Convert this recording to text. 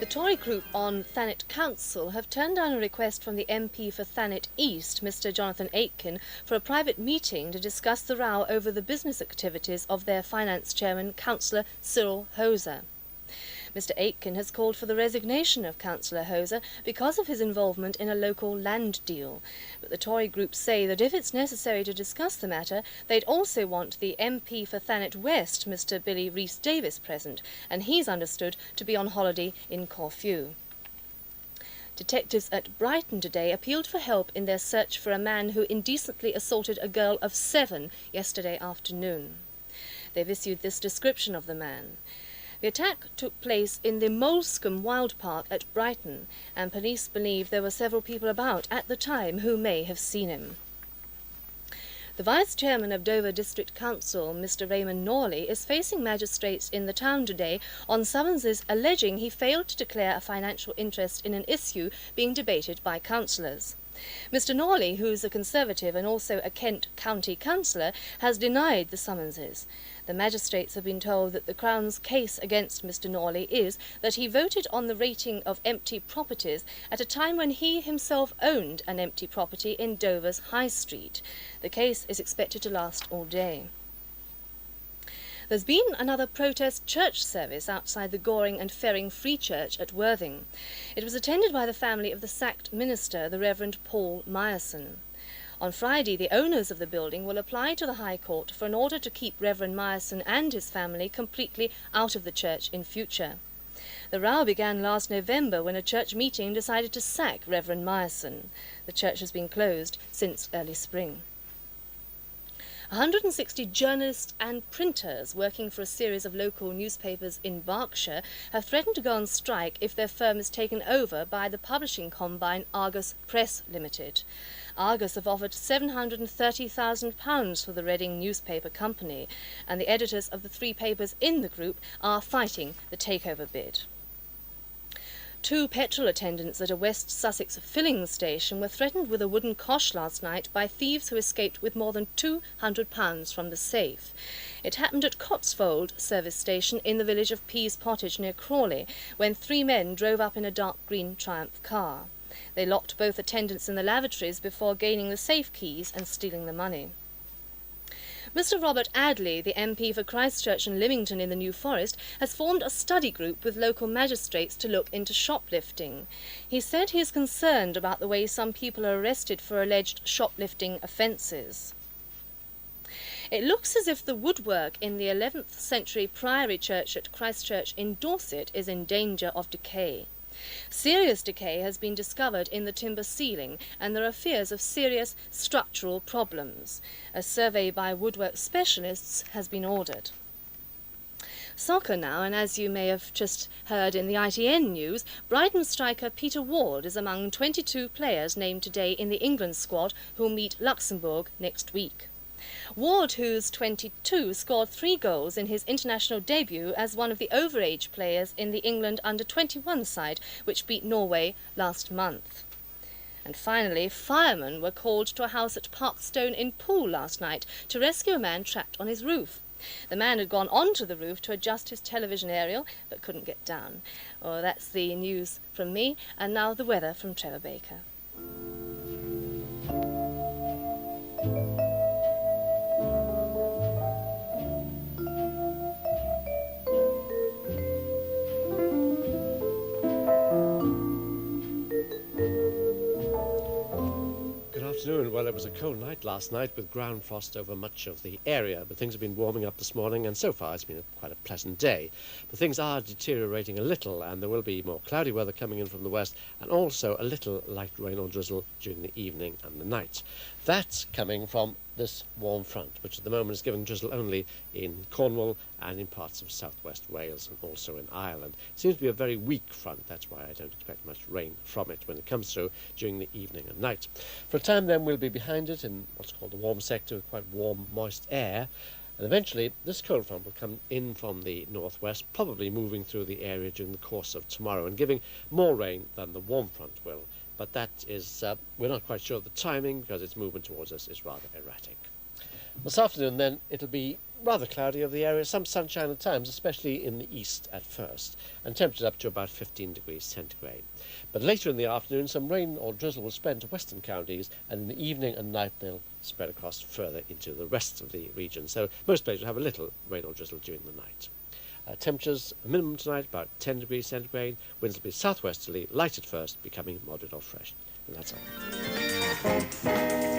Tory group on Thanet Council have turned down a request from the MP for Thanet East, Mr Jonathan Aitken, for a private meeting to discuss the row over the business activities of their finance chairman, Councillor Cyril Hoser. Mr Aitken has called for the resignation of Councillor Hoser because of his involvement in a local land deal. But the Tory group say that if it's necessary to discuss the matter, they'd also want the MP for Thanet West, Mr Billy Rhys-Davies, present, and he's understood to be on holiday in Corfu. Detectives at Brighton today appealed for help in their search for a man who indecently assaulted a girl of 7 yesterday afternoon. They've issued this description of the man. The attack took place in the Molescombe Wild Park at Brighton, and police believe there were several people about at the time who may have seen him. The Vice-Chairman of Dover District Council, Mr Raymond Norley, is facing magistrates in the town today on summonses alleging he failed to declare a financial interest in an issue being debated by councillors. Mr Norley, who's a Conservative and also a Kent County councillor, has denied the summonses. The magistrates have been told that the Crown's case against Mr Norley is that he voted on the rating of empty properties at a time when he himself owned an empty property in Dover's High Street. The case is expected to last all day. There's been another protest church service outside the Goring and Ferring Free Church at Worthing. It was attended by the family of the sacked minister, the Reverend Paul Myerson. On Friday, the owners of the building will apply to the High Court for an order to keep Reverend Myerson and his family completely out of the church in future. The row began last November when a church meeting decided to sack Reverend Myerson. The church has been closed since early spring. 160 journalists and printers working for a series of local newspapers in Berkshire have threatened to go on strike if their firm is taken over by the publishing combine Argus Press Limited. Argus have offered £730,000 for the Reading newspaper company, and the editors of the 3 papers in the group are fighting the takeover bid. 2 petrol attendants at a West Sussex filling station were threatened with a wooden cosh last night by thieves who escaped with more than £200 from the safe. It happened at Cotswold service station in the village of Pease Pottage near Crawley, when 3 men drove up in a dark green Triumph car. They locked both attendants in the lavatories before gaining the safe keys and stealing the money. Mr Robert Adley, the MP for Christchurch and Lymington in the New Forest, has formed a study group with local magistrates to look into shoplifting. He said he is concerned about the way some people are arrested for alleged shoplifting offences. It looks as if the woodwork in the 11th century Priory Church at Christchurch in Dorset is in danger of decay. Serious decay has been discovered in the timber ceiling, and there are fears of serious structural problems. A survey by woodwork specialists has been ordered. Soccer now, and as you may have just heard in the ITN news, Brighton striker Peter Ward is among 22 players named today in the England squad who'll meet Luxembourg next week. Ward, who's 22, scored 3 goals in his international debut as one of the overage players in the England under-21 side, which beat Norway last month. And finally, firemen were called to a house at Parkstone in Poole last night to rescue a man trapped on his roof. The man had gone onto the roof to adjust his television aerial, but couldn't get down. Oh, that's the news from me, and now the weather from Trevor Baker. Well, it was a cold night last night with ground frost over much of the area, but things have been warming up this morning, and so far it's been quite a pleasant day. But things are deteriorating a little, and there will be more cloudy weather coming in from the west, and also a little light rain or drizzle during the evening and the night. That's coming from this warm front, which at the moment is giving drizzle only in Cornwall and in parts of southwest Wales and also in Ireland. It seems to be a very weak front, that's why I don't expect much rain from it when it comes through during the evening and night. For a time then we'll be behind it in what's called the warm sector with quite warm, moist air, and eventually this cold front will come in from the northwest, probably moving through the area during the course of tomorrow and giving more rain than the warm front will. But that is, we're not quite sure of the timing because its movement towards us is rather erratic. This afternoon, then, it'll be rather cloudy over the area, some sunshine at times, especially in the east at first, and temperatures up to about 15 degrees centigrade. But later in the afternoon, some rain or drizzle will spread to western counties, and in the evening and night they'll spread across further into the rest of the region. So most places will have a little rain or drizzle during the night. Temperatures, minimum tonight about 10 degrees centigrade, winds will be southwesterly, light at first, becoming moderate or fresh. And that's all.